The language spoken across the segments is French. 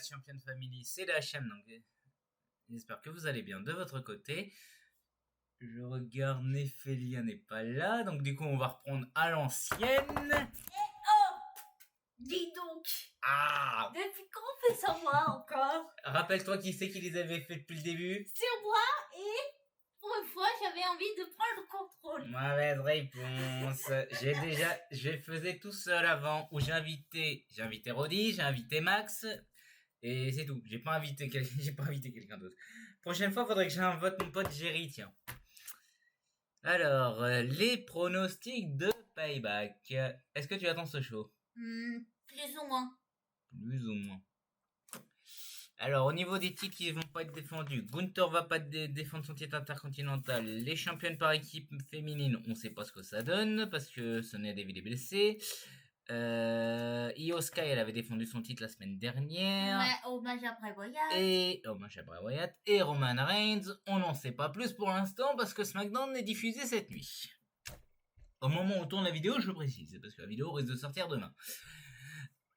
la Champion Family, c'est la HM, donc j'espère que vous allez bien de votre côté. Je regarde, Néphélia n'est pas là, donc du coup on va reprendre à l'ancienne. Dis donc, Ah, depuis quand on fait ça moi encore? rappelle-toi qui c'est qui les avait fait depuis le début. C'est moi et pour une fois j'avais envie de prendre le contrôle. Mauvaise réponse. Je le faisais tout seul avant, où j'ai invité Rodi, j'ai invité Max, et c'est tout. J'ai pas invité quelqu'un d'autre. Prochaine fois, faudrait que j'invite mon pote Jerry, tiens. Alors, les pronostics de Payback. Est-ce que tu attends ce show? Plus ou moins. Plus ou moins. Alors, au niveau des titres qui vont pas être défendus, Gunther va pas défendre son titre intercontinental. Les championnes par équipe féminine, on sait pas ce que ça donne, parce que Sonya Deville est blessée. Io Sky, elle avait défendu son titre la semaine dernière. Ouais, hommage à Bray Wyatt. Et Roman Reigns, on n'en sait pas plus pour l'instant, parce que SmackDown est diffusé cette nuit. Au moment où on tourne la vidéo, je le précise, parce que la vidéo risque de sortir demain.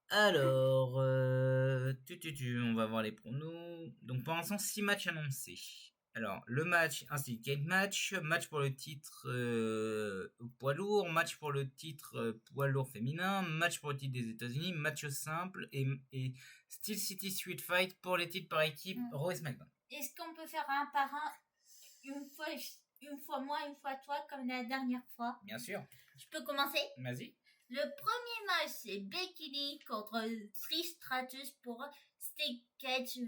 Alors, on va voir les pronos. Donc pour l'instant, 6 matchs annoncés. Alors, le match, un steel cage match pour le titre poids lourd, match pour le titre poids lourd féminin, match pour le titre des États-Unis, match simple et Steel City Street Fight pour les titres par équipe Raw et SmackDown. Est-ce qu'on peut faire un par un, une fois moi, une fois toi, comme la dernière fois? Bien sûr. Je peux commencer? Vas-y. Le premier match, c'est Becky Lynch contre Trish Stratus pour Steel Cage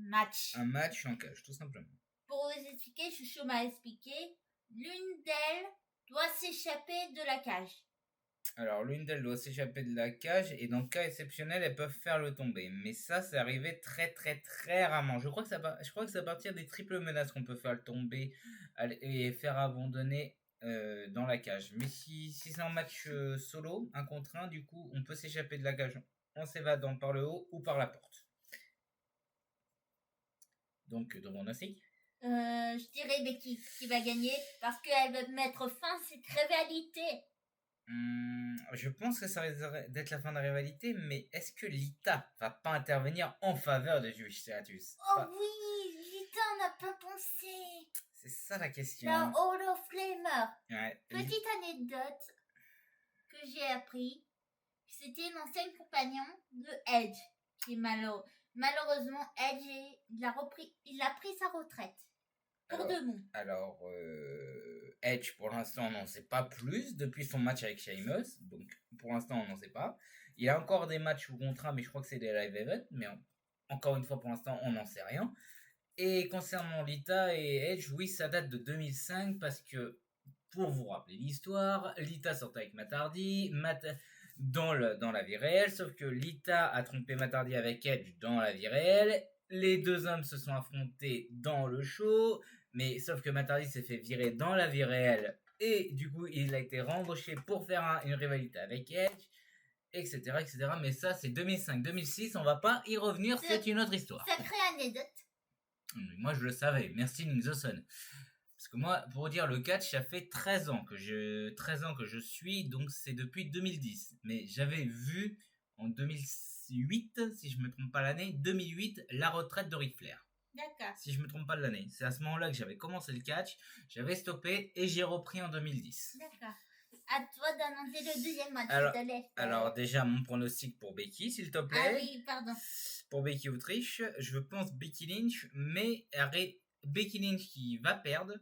match. Un match en cage, tout simplement. Pour vous expliquer, Chouchou m'a expliqué, l'une d'elles doit s'échapper de la cage. Alors, l'une d'elles doit s'échapper de la cage et dans le cas exceptionnel, elles peuvent faire le tomber. Mais ça, c'est arrivé très très très rarement. Je crois que c'est à partir des triples menaces qu'on peut faire le tomber et faire abandonner dans la cage. Mais si c'est un match solo, 1 contre 1, du coup, on peut s'échapper de la cage. On s'évade par le haut ou par la porte. Donc, de mon aussi. Je dirais Becky qui va gagner parce qu'elle veut mettre fin à cette rivalité. Je pense que ça risque d'être la fin de la rivalité, mais est-ce que Lita va pas intervenir en faveur de Trish Stratus? Oh oui, Lita n'a pas pensé. C'est ça la question. La Hall of Flamer. Ouais. Petite anecdote que j'ai appris, c'était une ancienne compagnon de Edge qui malheureusement Edge il a pris sa retraite. Pour de bon. Alors, Edge, pour l'instant, on n'en sait pas plus depuis son match avec Sheamus. Donc, pour l'instant, on n'en sait pas. Il y a encore des matchs ou contrats, mais je crois que c'est des live events. Mais encore une fois, pour l'instant, on n'en sait rien. Et concernant Lita et Edge, oui, ça date de 2005 parce que, pour vous rappeler l'histoire, Lita sortait avec Matt Hardy, dans la vie réelle, sauf que Lita a trompé Matt Hardy avec Edge dans la vie réelle. Les deux hommes se sont affrontés dans le show, mais sauf que Matt Hardy s'est fait virer dans la vie réelle et du coup il a été rembauché pour faire une rivalité avec Edge, etc., etc. Mais ça c'est 2005-2006, on va pas y revenir, c'est une autre histoire. Sacrée anecdote. Moi je le savais, merci Nixon. Parce que moi, pour dire le catch, ça fait 13 ans que je suis, donc c'est depuis 2010. Mais j'avais vu en 2008, si je me trompe pas l'année, 2008, la retraite de Ric Flair. D'accord. Si je me trompe pas de l'année. C'est à ce moment-là que j'avais commencé le catch, j'avais stoppé et j'ai repris en 2010. D'accord. À toi d'annoncer le deuxième match, alors, je te laisse. Alors déjà, mon pronostic pour Becky, s'il te plaît. Ah oui, pardon. Pour Becky Autriche, je pense Becky Lynch, mais Becky Lynch qui va perdre,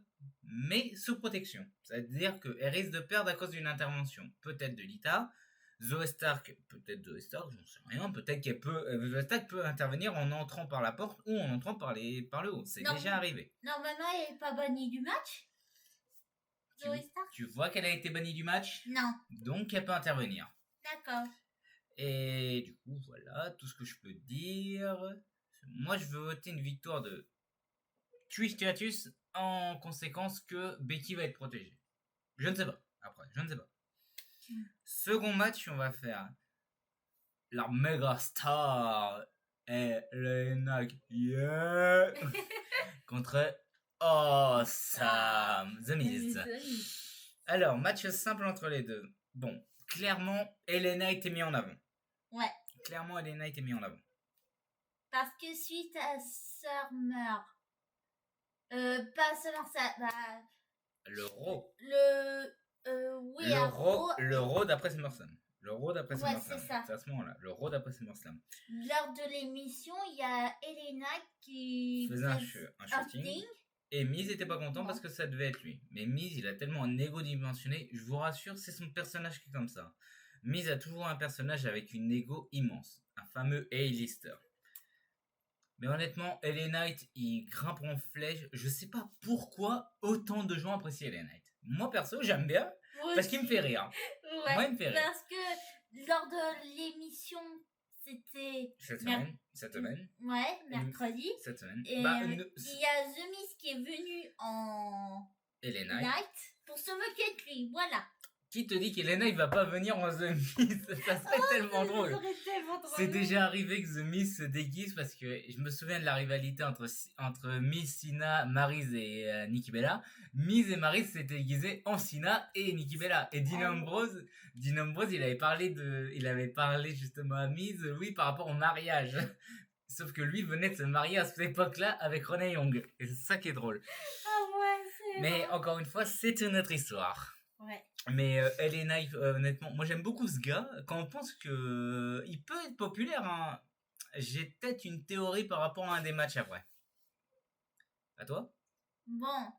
mais sous protection. C'est-à-dire qu'elle risque de perdre à cause d'une intervention. Peut-être de Lita, Zoe Stark, j'en sais rien. Peut-être Zoe Stark peut intervenir en entrant par la porte ou en entrant par le haut. C'est déjà arrivé. Normalement, elle n'est pas bannie du match. Zoe Stark. Tu vois qu'elle a été bannie du match? Non. Donc elle peut intervenir. D'accord. Et du coup, voilà tout ce que je peux dire. Moi, je veux voter une victoire de Trish Stratus en conséquence que Becky va être protégée. Je ne sais pas. Après, je ne sais pas. Second match, on va faire la méga star Elena contre Awesome The Miz. Alors, match simple entre les deux. Bon, clairement, Elena était mise en avant. Ouais. Clairement, Elena était mise en avant. Parce que si ta sœur meurt, pas seulement ça, bah, Le Raw. oui, à Raw, Le Raw d'après SummerSlam. Le Raw d'après Ouais, SummerSlam. c'est ça. C'est à ce moment-là. Le Raw d'après SummerSlam. lors de l'émission, il y a Elena qui Faisait un faisait shooting. Et Miz était pas content Non. parce que ça devait être lui. Mais Miz, il a tellement un ego dimensionné. Je vous rassure, c'est son personnage qui est comme ça. Miz a toujours un personnage avec une ego immense. Un fameux A-lister. Mais honnêtement, LA Knight, il grimpe en flèche. Je sais pas pourquoi autant de gens apprécient LA Knight. Moi, perso, j'aime bien parce qu'il me fait rire. Ouais, Moi, il me fait rire. parce que lors de l'émission, c'était... Cette semaine. Ouais, mercredi. Cette semaine. Et il y a The Miz qui est venu en LA Knight. Knight pour se moquer de lui, voilà. Qui te dit qu'Elena il va pas venir en The Miz? Ça serait tellement drôle. C'est déjà arrivé que The Miz se déguise parce que je me souviens de la rivalité entre Miz, Cena, Maryse et Nikki Bella. Miz et Maryse s'étaient déguisés en Cena et Nikki Bella. Et Dean Ambrose, il avait parlé justement à Miz, oui, par rapport au mariage. Sauf que lui venait de se marier à cette époque-là avec Renee Young. Et c'est ça qui est drôle. Ah ouais, c'est Mais vrai. encore une fois, c'est une autre histoire. Ouais. Mais LA Knight, honnêtement, moi j'aime beaucoup ce gars. Quand on pense que il peut être populaire, hein, j'ai peut-être une théorie par rapport à un des matchs après. À toi? Bon,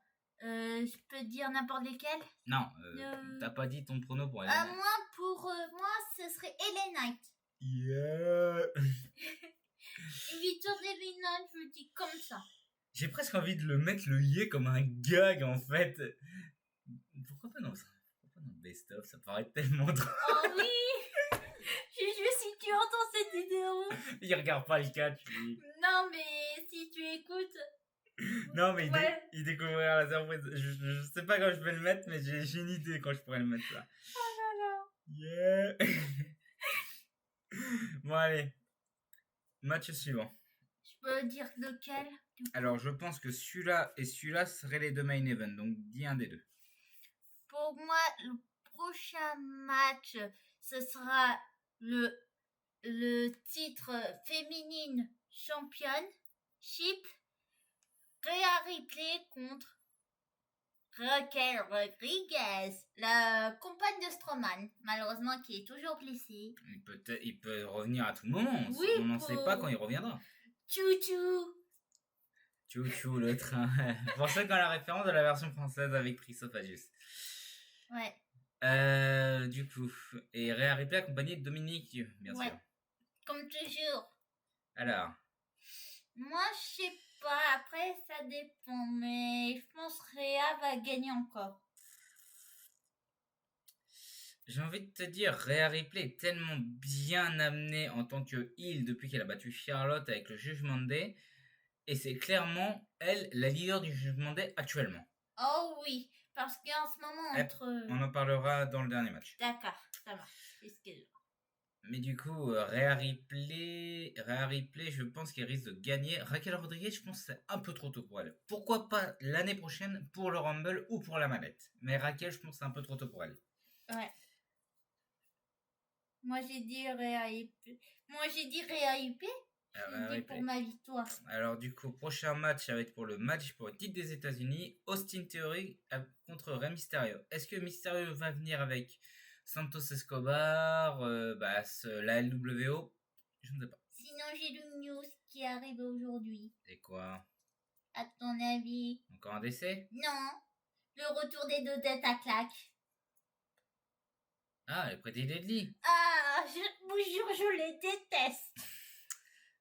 je peux dire n'importe lesquels. Non, t'as pas dit ton prono pour LA Knight. Moi, pour moi, ce serait LA Knight. Yeah. Une victoire d'LA Knight, je le dis comme ça. J'ai presque envie de le mettre le yé comme un gag en fait. Pourquoi pas dans le best-of, ça paraît tellement drôle. Oh oui. Si tu entends cette vidéo. Il regarde pas le catch, lui. Non, mais si tu écoutes. Non, mais Ouais. il découvrira la surprise. Je sais pas quand je vais le mettre, mais j'ai une idée quand je pourrais le mettre là. Oh là là. Yeah. Bon, allez. Match suivant. Je peux dire lequel? Alors, je pense que celui-là et celui-là seraient les deux main events. Donc, dis un des deux. Pour moi, le prochain match, ce sera le titre féminine championship. Rhea Ripley contre Raquel Rodriguez, la compagne de Strowman, malheureusement qui est toujours blessée. Il peut revenir à tout moment. Oui, on n'en sait pas quand il reviendra. Chouchou. Chouchou, le train. Pour ceux qui ont la référence de la version française avec Trisophagus. Ouais. Du coup, et Rhea Ripley accompagnée de Dominique, bien Ouais. sûr. Comme toujours. Alors, Moi, je sais pas. Après, ça dépend. Mais je pense que Rhea va gagner encore. j'ai envie de te dire, Rhea Ripley est tellement bien amenée en tant que heel depuis qu'elle a battu Charlotte avec le Judgment Day. Et c'est clairement, elle, la leader du Judgment Day actuellement. Oh oui. Parce qu'en ce moment, On en parlera dans le dernier match. D'accord, ça marche. Excuse-moi. Mais du coup, Rhea Ripley, je pense qu'elle risque de gagner. Raquel Rodriguez, je pense que c'est un peu trop tôt pour elle. Pourquoi pas l'année prochaine pour le Rumble ou pour la manette. Mais Raquel, je pense que c'est un peu trop tôt pour elle. Ouais. Moi, j'ai dit Rhea Ripley. J'ai dit pour ma victoire. Alors du coup, prochain match, ça va être pour le match pour le titre des États-Unis. Austin Theory contre Rey Mysterio. Est-ce que Mysterio va venir avec Santos Escobar, la LWO? Je ne sais pas. Sinon, j'ai une news qui arrive aujourd'hui. C'est quoi? À ton avis? Encore un décès? Non. Le retour des deux têtes à claque. Ah, les Pretty Deadly. Ah, je vous jure, je les déteste.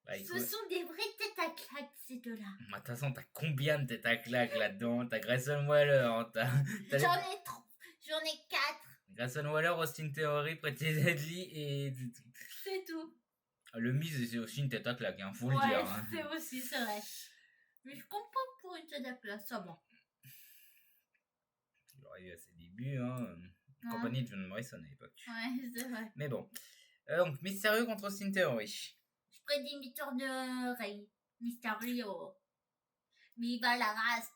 Bah, Ce sont des vraies têtes à claque, ces deux-là. De toute façon, t'as combien de têtes à claque là-dedans? T'as Grayson Waller, J'en ai 4. Grayson Waller, Austin Theory, Pretty Deadly et... C'est tout. Le Miz, c'est aussi une tête à claque, hein, faut le Ouais, dire. Hein. c'est aussi, c'est vrai. Mais je comprends pour une tête à claque, ça va. Il aurait eu à ses débuts, hein. Compagnie de John Morrison à l'époque. Ouais, c'est vrai. Mais bon. Donc, Mysterio contre Austin Theory. Je prédis une victoire de Rey Mysterio. Viva la race.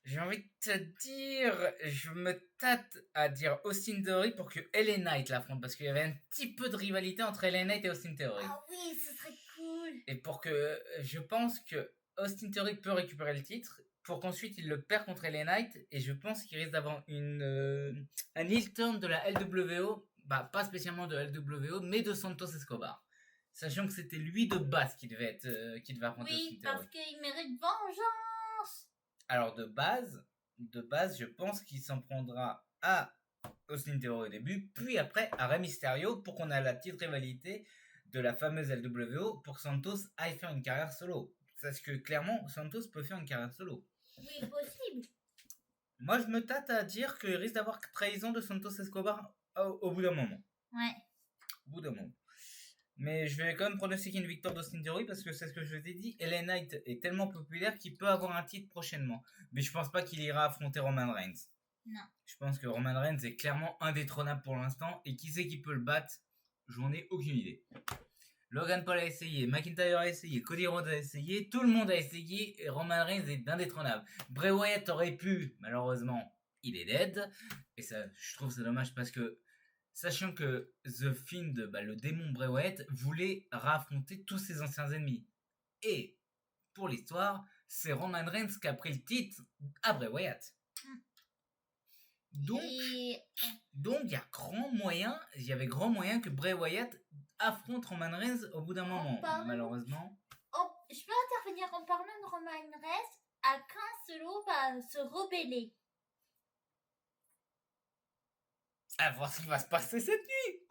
J'ai envie de te dire, je me tâte à dire Austin Theory pour que LA Knight l'affronte, parce qu'il y avait un petit peu de rivalité entre LA Knight et Austin Theory. Ah oui, ce serait cool. Et pour que... Je pense que Austin Theory peut récupérer le titre pour qu'ensuite il le perd contre LA Knight. Et je pense qu'il risque d'avoir un heel turn de la LWO. Bah, pas spécialement de LWO, mais de Santos Escobar. Sachant que c'était lui de base qui devait affronter Austin Oui, Theory. parce qu'il mérite vengeance. Alors de base, je pense qu'il s'en prendra à Austin Theory au début, puis après à Rey Mysterio pour qu'on ait la petite rivalité de la fameuse LWO pour que Santos aille faire une carrière solo. Parce que clairement, Santos peut faire une carrière solo. Oui, possible. Moi, je me tâte à dire qu'il risque d'avoir trahison de Santos Escobar au bout d'un moment. Ouais. Au bout d'un moment. Mais je vais quand même pronostiquer une victoire d'Austin Theory parce que c'est ce que je t'ai dit. LA Knight est tellement populaire qu'il peut avoir un titre prochainement. Mais je pense pas qu'il ira affronter Roman Reigns. Non. Je pense que Roman Reigns est clairement indétrônable pour l'instant. Et qui c'est qui peut le battre? J'en ai aucune idée. Logan Paul a essayé, McIntyre a essayé, Cody Rhodes a essayé, tout le monde a essayé et Roman Reigns est indétrônable. Bray Wyatt aurait pu, malheureusement, il est dead. Et ça, je trouve ça dommage parce que, sachant que The Fiend, le démon Bray Wyatt, voulait raffronter tous ses anciens ennemis. Et, pour l'histoire, c'est Roman Reigns qui a pris le titre à Bray Wyatt. Donc, il y avait grand moyen que Bray Wyatt affronte Roman Reigns au bout d'un moment, malheureusement. Je peux intervenir en parlant de Roman Reigns à quand Solo va se rebeller. À voir ce qui va se passer cette nuit.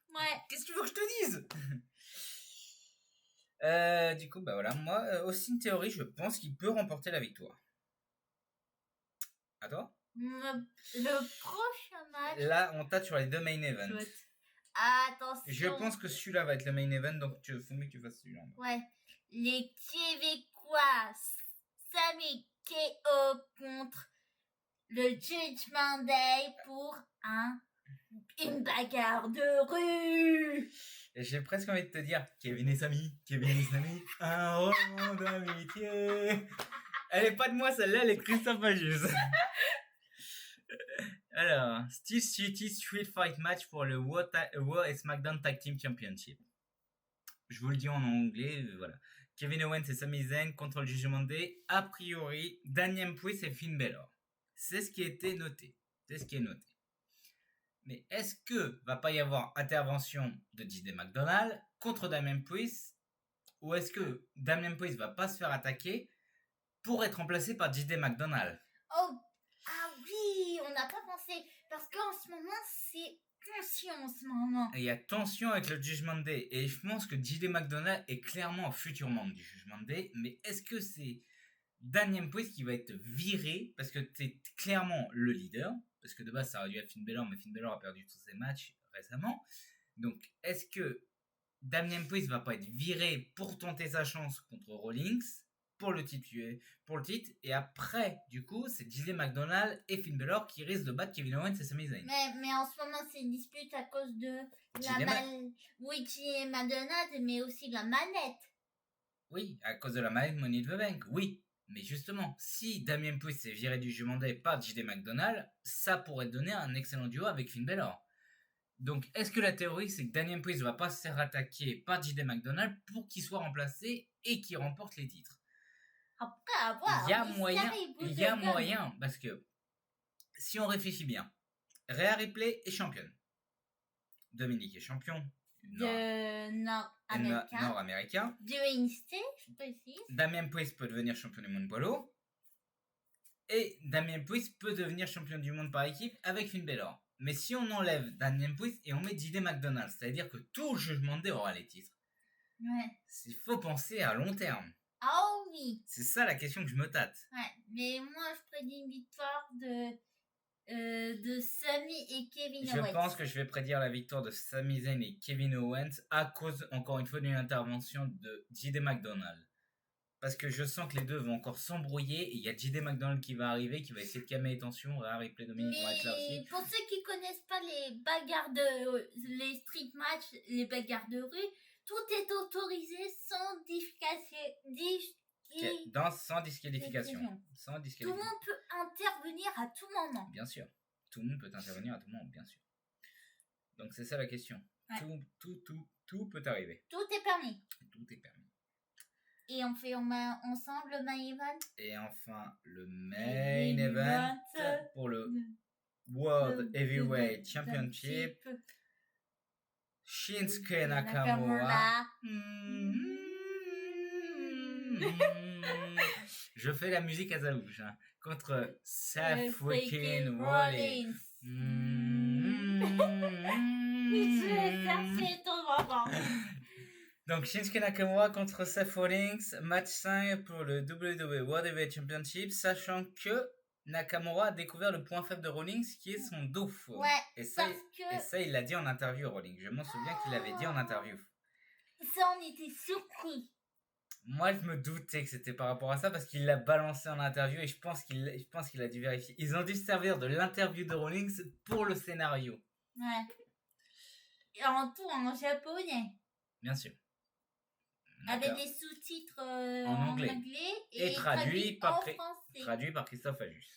Ouais. Qu'est-ce que tu veux que je te dise? Du coup, voilà, moi, Austin Theory, je pense qu'il peut remporter la victoire. À toi? Le prochain match. Là, on tâte sur les deux main events. Attention. Je pense que celui-là va être le main event, donc il faut mieux que tu fasses celui-là. Ouais. Les Québécois, Sami KO contre le Judgment Day pour une bagarre de rue. Et j'ai presque envie de te dire Kevin et Sami, un roman d'amitié. Elle est pas de moi celle-là, elle est Christophe Ajus. Alors, Steel City Street Fight Match pour le Raw et SmackDown Tag Team Championship. Je vous le dis en anglais, voilà. Kevin Owens et Sami Zayn contre le Judgment Day. A priori, Damian Priest et Finn Balor. C'est ce qui a été noté. C'est ce qui est noté. Mais est-ce que va pas y avoir intervention de JD McDonald contre Damian Priest? Ou est-ce que Damian Priest va pas se faire attaquer pour être remplacé par JD McDonald? Oh, ah oui, on n'a pas pensé. Parce qu'en ce moment, c'est tension en ce moment. Il y a tension avec le Judgment Day. Et je pense que JD McDonald est clairement un futur membre du Judgment Day. Mais est-ce que c'est Damian Priest qui va être viré parce que t'es clairement le leader? Parce que de base, ça aurait dû être Finn Balor, mais Finn Balor a perdu tous ses matchs récemment. Donc, est-ce que Damian Priest va pas être viré pour tenter sa chance contre Rollins pour le titre? Et après, du coup, c'est JD McDonald et Finn Balor qui risquent de battre Kevin Owens et Sami Zayn. Mais en ce moment, c'est une dispute à cause de JD McDonald, mais aussi la manette. Oui, à cause de la manette Money in the Bank, oui. Mais justement, si Damian Priest s'est viré du Judgment Day par JD McDonald, ça pourrait donner un excellent duo avec Finn Balor. Donc, est-ce que la théorie, c'est que Damian Priest ne va pas se faire attaquer par JD McDonald pour qu'il soit remplacé et qu'il remporte les titres? Après, à voir. Il y a moyen, parce que si on réfléchit bien, Rhea Ripley est championne. Dominique est champion. Nord-américain. De NXT, je précise. Damian Priest peut devenir champion du monde poids lourd. Et Damian Priest peut devenir champion du monde par équipe avec Finn Balor. Mais si on enlève Damian Priest et on met JD McDonald, c'est-à-dire que tout le Judgment Day aura les titres. Ouais. Il faut penser à long terme. Oh oui. C'est ça la question que je me tâte. Ouais, mais moi je prédis une victoire de Sami et Kevin Owens. Je pense que je vais prédire la victoire de Sami Zayn et Kevin Owens à cause, encore une fois, d'une intervention de JD McDonald. Parce que je sens que les deux vont encore s'embrouiller et il y a JD McDonald qui va arriver, qui va essayer de calmer les tensions. Rhea Ripley, Dominique vont être là aussi. Pour ceux qui connaissent pas les street matchs, les bagarres de rue, tout est autorisé sans sans disqualification. Tout le monde peut intervenir à tout moment. Bien sûr. Tout le monde peut intervenir à tout moment, bien sûr. Donc c'est ça la question. Ouais. Tout peut arriver. Tout est permis. Tout est permis. Et on fait ensemble le main event. Et enfin, le main event pour le World Heavyweight Championship. Shinsuke Nakamura. Je fais la musique à sa bouche. Hein, contre Seth freaking Rollins. Je vais chercher ton moment. Donc Shinsuke Nakamura contre Seth Rollins, match 5 pour le WWE World Heavyweight Championship, sachant que Nakamura a découvert le point faible de Rollins qui est son dos. Ouais, et ça, il l'a dit en interview, Rollins. Je m'en souviens qu'il l'avait dit en interview. Ça, on était surpris. Moi, je me doutais que c'était par rapport à ça parce qu'il l'a balancé en interview et je pense qu'il a dû vérifier. Ils ont dû se servir de l'interview de Rollins pour le scénario. Ouais. Et en tout, en japonais. Bien sûr. Avec des sous-titres en anglais et traduit en français. Traduit par Christophe Ajus.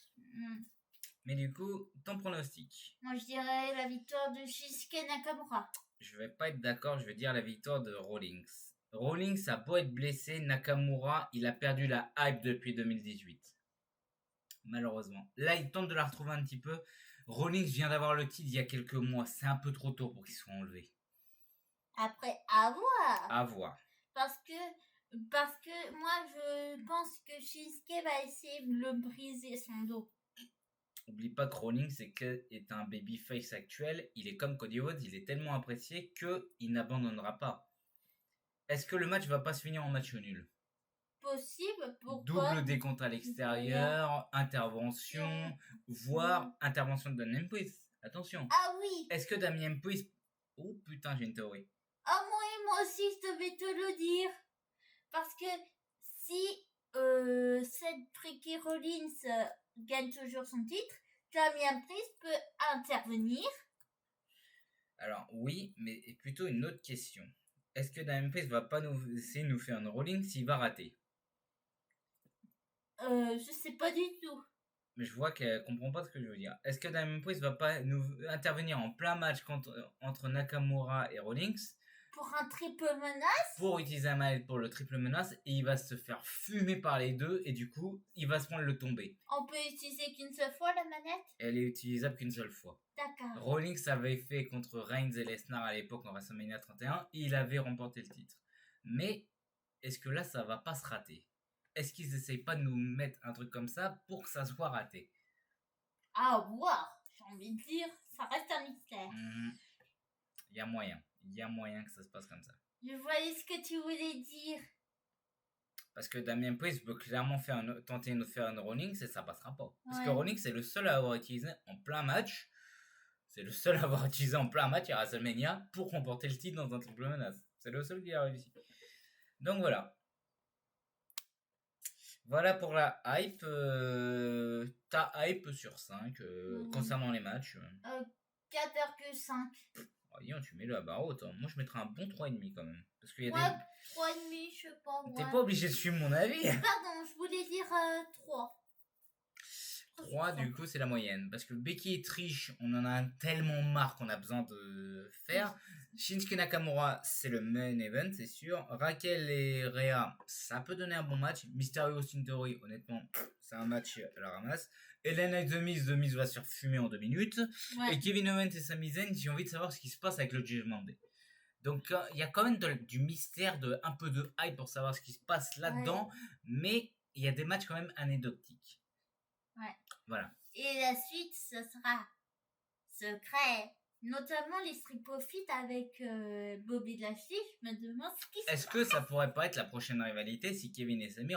Mais du coup, ton pronostic? Moi, je dirais la victoire de Shinsuke Nakamura. Je vais pas être d'accord, je vais dire la victoire de Rollins. Rollins a beau être blessé, Nakamura, il a perdu la hype depuis 2018. Malheureusement. Là, il tente de la retrouver un petit peu. Rollins vient d'avoir le titre il y a quelques mois. C'est un peu trop tôt pour qu'il soit enlevé. Après, à voir. À voir. Parce que moi, je pense que Shinsuke va essayer de le briser son dos. Oublie pas que Rollins est un babyface actuel. Il est comme Cody Rhodes, il est tellement apprécié qu'il n'abandonnera pas. Est-ce que le match va pas se finir en match nul? Possible. Pourquoi? Double décompte à l'extérieur, intervention, voire intervention de Damien Priest. Attention. Ah oui. Est-ce que Damien Priest... Oh putain, j'ai une théorie. Ah moi aussi, je devais te le dire. Parce que si Seth freaking Rollins gagne toujours son titre, Damien Priest peut intervenir. Alors oui, mais plutôt une autre question. Est-ce que Damien Priest va pas essayer de nous faire un Rollins s'il va rater? Je sais pas du tout. Mais je vois qu'elle comprend pas ce que je veux dire. Est-ce que Damien Priest va pas nous intervenir en plein match entre Nakamura et Rollins? Pour un triple menace? Pour utiliser un manette pour le triple menace et il va se faire fumer par les deux et du coup, il va se prendre le tombé. On peut utiliser qu'une seule fois la manette? Elle est utilisable qu'une seule fois. D'accord. Rollins avait fait contre Reigns et Lesnar à l'époque en WrestleMania 31 et il avait remporté le titre. Mais est-ce que là, ça va pas se rater? Est-ce qu'ils essayent pas de nous mettre un truc comme ça pour que ça soit raté? À voir, j'ai envie de dire, ça reste un mystère. Il y a moyen que ça se passe comme ça. Je voyais ce que tu voulais dire. Parce que Damien Priest peut clairement tenter de faire un Rollins et ça passera pas. Parce que Rollins c'est le seul à avoir utilisé en plein match. C'est le seul à avoir utilisé en plein match à WrestleMania pour remporter le titre dans un triple menace. C'est le seul qui a réussi. Donc voilà. Voilà pour la hype. Ta hype sur 5 concernant les matchs. 4,5. Oh, dis donc, tu mets le à barre haute. Hein. Moi je mettrais un bon 3,5 quand même. Parce qu'il y a 3,5, je sais pas. T'es pas obligé de suivre mon avis. Pardon, je voulais dire 3. 3 du coup c'est la moyenne. Parce que Becky et Trish, on en a tellement marre qu'on a besoin de faire. Shinsuke Nakamura, c'est le main event, c'est sûr. Raquel et Rhea, ça peut donner un bon match. Mysterio Austin Theory, honnêtement, c'est un match à la ramasse. Elena et The Miz va se faire fumer en 2 minutes. Ouais. Et Kevin Owens et Sami Zayn, j'ai envie de savoir ce qui se passe avec le Judgment Day. Donc il y a quand même du mystère, un peu de hype pour savoir ce qui se passe là-dedans. Ouais. Mais il y a des matchs quand même anecdotiques. Ouais. Voilà. Et la suite, ce sera secret. Notamment les Street Profits avec Bobby Lashley. Je me demande ce qui se passe. Est-ce que ça pourrait pas être la prochaine rivalité si Kevin et Sami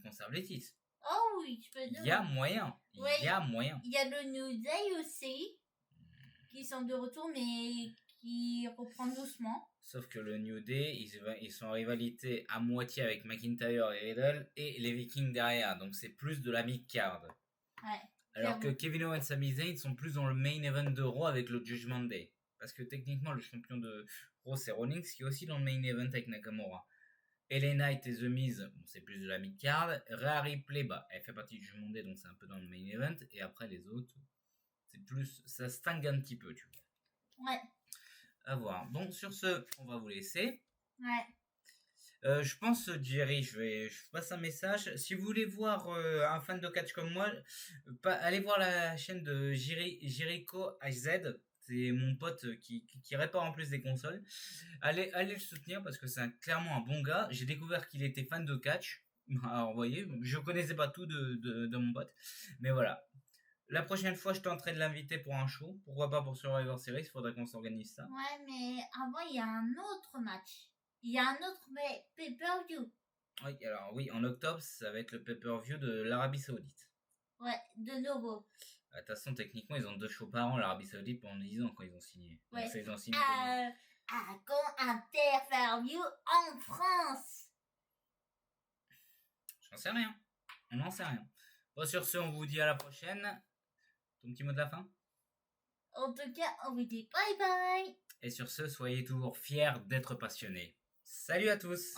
conservent les titres? Oh oui, je peux dire. Il y a moyen. Il y a moyen. Il y a le New Day aussi. Qui sont de retour, mais qui reprend doucement. Sauf que le New Day, ils sont en rivalité à moitié avec McIntyre et Riddle et les Vikings derrière. Donc c'est plus de la mid-card. Ouais. Alors que Kevin Owens et Sami Zayn sont plus dans le main event de Raw avec le Judgment Day. Parce que techniquement, le champion de Raw, c'est Rollins, qui est aussi dans le main event avec Nakamura. LA Knight et The Miz, bon, c'est plus de la mid-card. Rhea Ripley, elle fait partie du Judgment Day, donc c'est un peu dans le main event. Et après, les autres, c'est plus... ça se tingue un petit peu, tu vois. Ouais. À voir. Donc, sur ce, on va vous laisser. Ouais. Je pense, Jerry, je passe un message. Si vous voulez voir un fan de catch comme moi, allez voir la chaîne de Jericho HZ. C'est mon pote qui répare en plus des consoles. Allez le soutenir parce que c'est clairement un bon gars. J'ai découvert qu'il était fan de catch. Alors, vous voyez, je connaissais pas tout de mon pote. Mais voilà. La prochaine fois, je tenterai de l'inviter pour un show. Pourquoi pas pour Survivor Series, il faudrait qu'on s'organise ça. Ouais, mais avant, il y a un autre match. Il y a un autre pay-per-view. Oui, alors oui, en octobre, ça va être le pay-per-view de l'Arabie Saoudite. Ouais, de nouveau. De toute façon, techniquement, ils ont 2 shows par an, l'Arabie Saoudite, pendant 10 ans quand ils ont signé. Ouais. Donc, ça, ils ont signé. Quand un pay-per-view en France. J'en sais rien. On n'en sait rien. Bon, sur ce, on vous dit à la prochaine. Ton petit mot de la fin? En tout cas, on vous dit bye bye. Et sur ce, soyez toujours fiers d'être passionnés. Salut à tous!